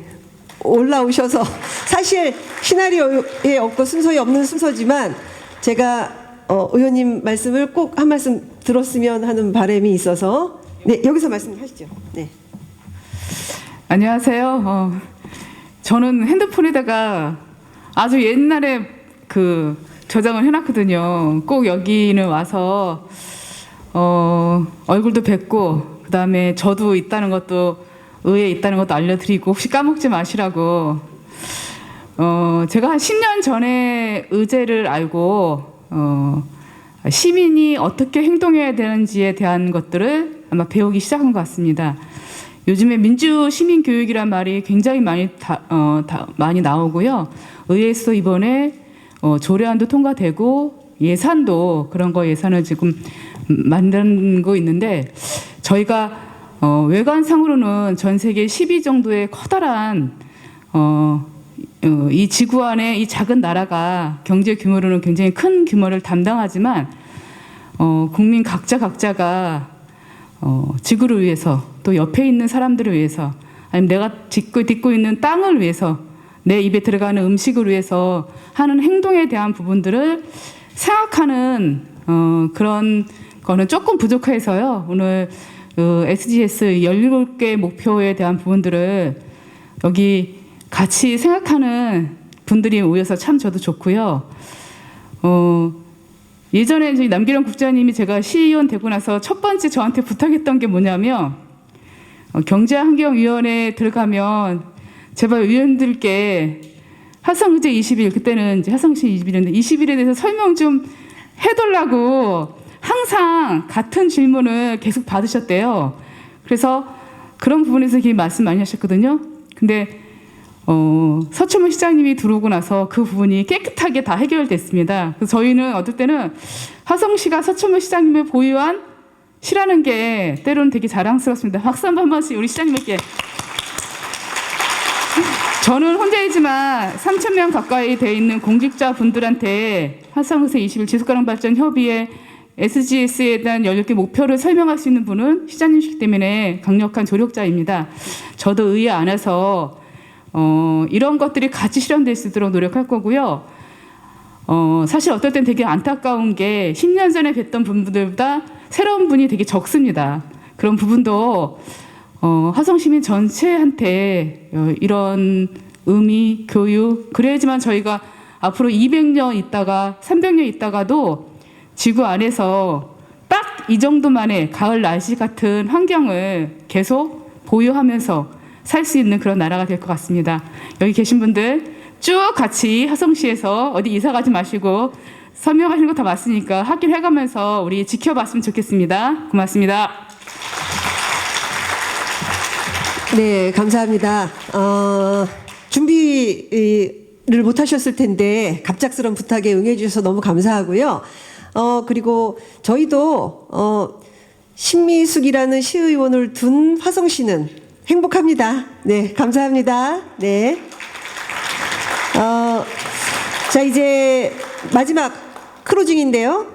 올라오셔서 사실 시나리오에 없고 순서에 없는 순서지만 제가 의원님 말씀을 꼭 한 말씀 들었으면 하는 바람이 있어서 네, 여기서 말씀하시죠. 네. 안녕하세요. 저는 핸드폰에다가 아주 옛날에 그 저장을 해놨거든요. 꼭 여기는 와서 얼굴도 뵙고 그다음에 저도 있다는 것도 의회에 있다는 것도 알려드리고 혹시 까먹지 마시라고. 제가 한 10년 전에 의제를 알고 시민이 어떻게 행동해야 되는지에 대한 것들을 아마 배우기 시작한 것 같습니다. 요즘에 민주 시민 교육이란 말이 굉장히 많이 나오고요. 의회에서 이번에 조례안도 통과되고 예산도 그런 거 예산을 지금 만들고 있는데 저희가 외관상으로는 전 세계 10위 정도의 커다란 이 지구 안에 이 작은 나라가 경제 규모로는 굉장히 큰 규모를 담당하지만 국민 각자가 지구를 위해서 또 옆에 있는 사람들을 위해서 아니면 내가 딛고 있는 땅을 위해서 내 입에 들어가는 음식을 위해서 하는 행동에 대한 부분들을 생각하는 그런 거는 조금 부족해서요. 오늘 SDGs 17개 목표에 대한 부분들을 여기 같이 생각하는 분들이 모여서 참 저도 좋고요. 예전에 저희 남기령 국장님이 제가 시의원 되고 나서 첫 번째 저한테 부탁했던 게 뭐냐면 경제환경위원회에 들어가면 제발 의원들께 화성의제 20일 그때는 이제 화성시 20일인데 20일에 대해서 설명 좀 해달라고 항상 같은 질문을 계속 받으셨대요. 그래서 그런 부분에서 되게 말씀 많이 하셨거든요. 근데 서초문 시장님이 들어오고 나서 그 부분이 깨끗하게 다 해결됐습니다. 그래서 저희는 어떨 때는 화성시가 서초문 시장님을 보유한 시라는 게 때로는 되게 자랑스럽습니다. 박수 한 번씩 우리 시장님께. 저는 혼자이지만 3,000명 가까이 돼 있는 공직자분들한테 화성의제 20일 지속가능발전 협의회 SDGs에 대한 18개 목표를 설명할 수 있는 분은 시장님이시기 때문에 강력한 조력자입니다. 저도 의회 안에서 이런 것들이 같이 실현될 수 있도록 노력할 거고요. 사실 어떨 땐 되게 안타까운 게 10년 전에 뵀던 분들보다 새로운 분이 되게 적습니다. 그런 부분도 화성시민 전체한테 이런 의미, 교육, 그래야지만 저희가 앞으로 200년 있다가 300년 있다가도 지구 안에서 딱 이 정도만의 가을 날씨 같은 환경을 계속 보유하면서 살 수 있는 그런 나라가 될 것 같습니다. 여기 계신 분들 쭉 같이 화성시에서 어디 이사 가지 마시고 설명하시는 거 다 맞으니까 확인해가면서 우리 지켜봤으면 좋겠습니다. 고맙습니다. 네, 감사합니다. 준비를 못 하셨을 텐데 갑작스런 부탁에 응해 주셔서 너무 감사하고요. 그리고 저희도 신미숙이라는 시의원을 둔 화성시는 행복합니다. 네, 감사합니다. 네. 자, 이제 마지막 크로징인데요.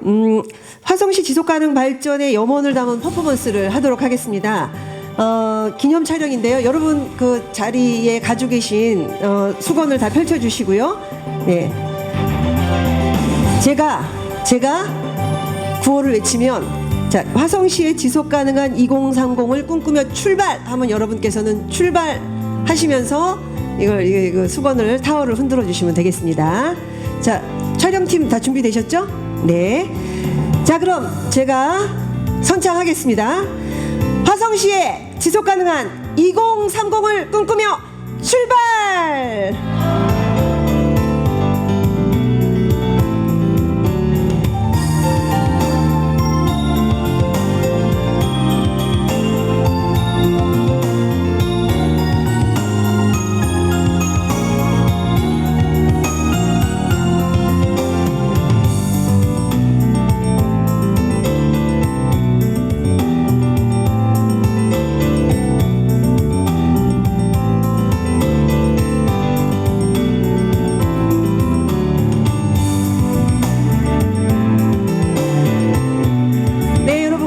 화성시 지속가능 발전의 염원을 담은 퍼포먼스를 하도록 하겠습니다. 기념 촬영인데요. 여러분 그 자리에 가지고 계신 수건을 다 펼쳐주시고요. 네. 제가 구호를 외치면 자, 화성시의 지속가능한 2030을 꿈꾸며 출발하면 여러분께서는 출발하시면서 이걸 수건을 타월을 흔들어 주시면 되겠습니다. 자, 촬영팀 다 준비되셨죠? 네. 자, 그럼 제가 선창하겠습니다. 화성시의 지속가능한 2030을 꿈꾸며 출발!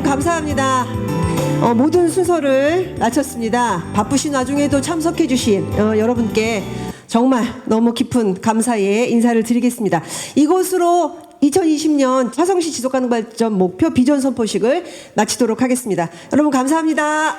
감사합니다. 모든 순서를 마쳤습니다. 바쁘신 와중에도 참석해 주신 여러분께 정말 너무 깊은 감사의 인사를 드리겠습니다. 이것으로 2020년 화성시 지속가능 발전 목표 비전 선포식을 마치도록 하겠습니다. 여러분 감사합니다.